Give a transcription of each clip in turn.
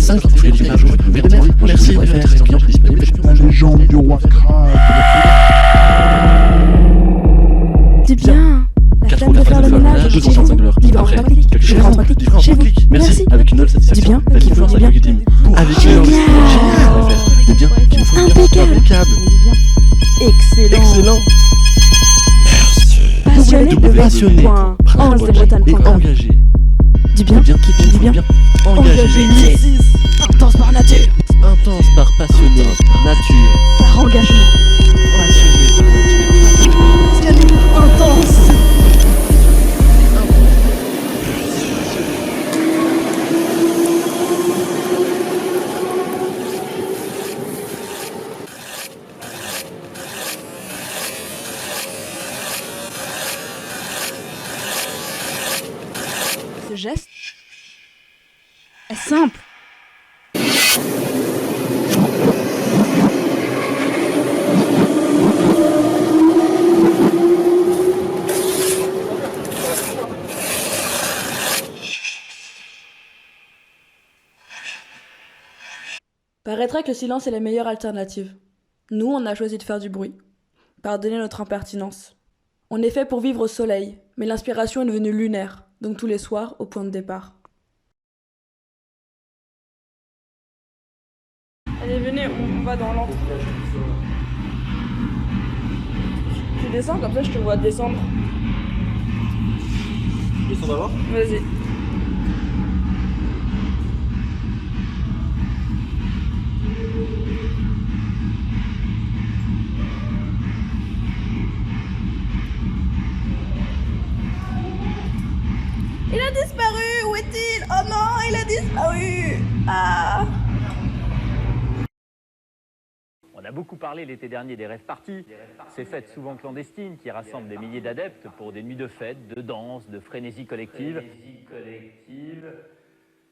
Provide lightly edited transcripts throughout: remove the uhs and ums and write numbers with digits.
5 bouteilles de vin jaune. Merci, la légende du roi Crabe. Dis bien. La flemme de faire le ménage. 235 l'heure. Après, je rentre chez vous. Merci, avec une note satisfaction. Dis bien, dis bien. Avec une bien, Impeccable. Excellent. Passionné. Point. Et engagé. Dis bien. Engagé. Intense par nature. Intense par passionné. Nature. Par engagement. Passionné. Intense. Ce geste est simple. Paraîtrait que le silence est la meilleure alternative. Nous, on a choisi de faire du bruit. Pardonnez notre impertinence. On est fait pour vivre au soleil, mais l'inspiration est devenue lunaire, donc tous les soirs au point de départ. Allez, venez, on va dans l'antre. Tu descends, comme ça je te vois descendre. Descends d'abord. Vas-y. Il a disparu, où est-il? Oh non, il a disparu. Ah. On a beaucoup parlé l'été dernier des rêves parties, ces fêtes souvent clandestines qui rassemblent des milliers d'adeptes pour des nuits de fêtes, de danse, de frénésie collective.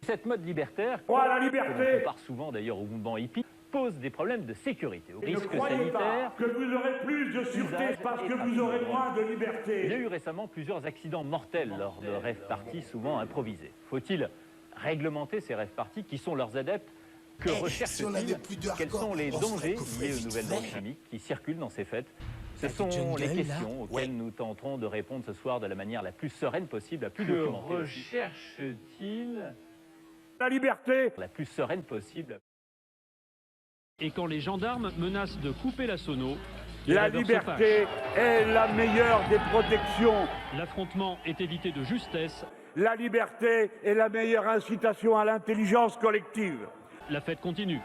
Cette mode libertaire, la liberté, comme on compare souvent d'ailleurs au mouvement hippie, pose des problèmes de sécurité, au risque sanitaire. Que vous aurez plus de sûreté parce que vous aurez moins de liberté. Il y a eu récemment plusieurs accidents mortels lors de rêves parties souvent improvisés. Faut-il réglementer ces rêves parties? Qui sont leurs adeptes? Que recherchent-ils? Quels sont les dangers liés aux nouvelles drogues chimiques qui circulent dans ces fêtes? Ce sont les questions auxquelles nous tenterons de répondre ce soir de la manière la plus sereine possible, la plus documentée. Que recherche-t-il? La liberté. La plus sereine possible. Et quand les gendarmes menacent de couper la sono, La liberté est la meilleure des protections. l'affrontement est évité de justesse. La liberté est la meilleure incitation à l'intelligence collective. La fête continue.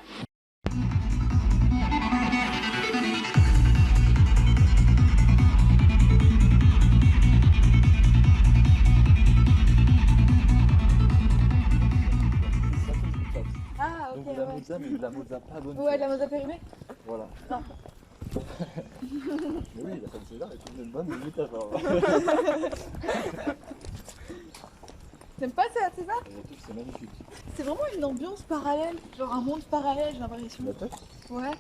Ah, ok, Donc de la mozza, mais de la mozza pas bonne. Ouais, de la mozza périmée. Voilà. Non. Mais oui, la femme César est une bonne métaphore. T'aimes pas ça, César? C'est magnifique. C'est vraiment une ambiance parallèle, genre un monde parallèle, j'ai l'impression. La teuf, Ouais.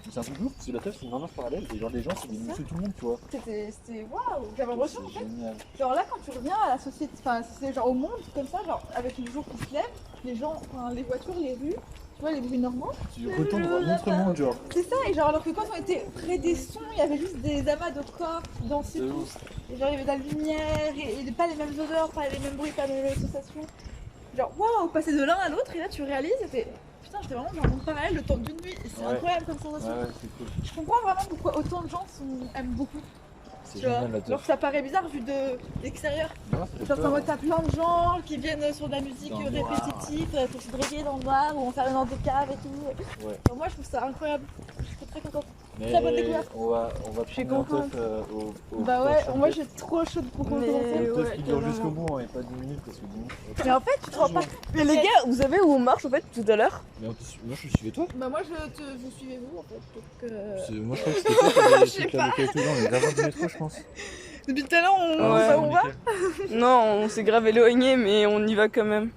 c'est un truc ouf, parce que la teuf c'est une ambiance parallèle, et genre les gens c'est des monsieur tout le monde, tu vois. C'était waouh, j'avais l'impression en C'est fait. génial. Genre là, quand tu reviens à la société, enfin, c'est genre au monde comme ça, genre avec le jour qui se lève, les gens, enfin, les voitures, les rues, tu vois, les bruits normaux. Tu retournes dans un autre monde, genre. C'est ça, et genre alors que quand on était près des sons, il y avait juste des amas de corps qui dansaient De tous. Et genre il y avait de la lumière, et pas les mêmes odeurs, pas les mêmes bruits, pas les mêmes sensations. Genre waouh, passer de l'un à l'autre, et là tu réalises, et t'es... Putain, j'étais vraiment dans un monde parallèle le temps d'une nuit, et c'est Ouais. incroyable comme sensation. Ouais, c'est cool. Je comprends vraiment pourquoi autant de gens aiment beaucoup. C'est Tu vois, génial la genre teuf. ça paraît bizarre vu de l'extérieur. Non, ça fait Genre peur, en mode hein. t'as plein de gens qui viennent sur de la musique Dans le noir. répétitive, pour se droguer dans le noir ou en faire dans des caves et tout. Ouais. Donc moi je trouve ça incroyable. Je suis très contente. Mais Très bonne découverte. on va Je suis prendre un contente. teuf au Bah ouais, prochain moi teuf. j'ai trop chaud pour Le commencer. teuf qui dure jusqu'au bout, hein, et pas 10 minutes, parce que 10 minutes. Mais en fait tu te rends pas. Mais les gars, vous savez où on marche en fait tout à l'heure? Mais en plus, moi je suivais toi. Bah moi vous suivez vous en fait. Donc, Moi je crois que c'était toi qui avais fait la localité là, on est d'avant du métro, je pense. Depuis tout à l'heure on Ouais. va où on va? Non, on s'est grave éloigné, mais on y va quand même.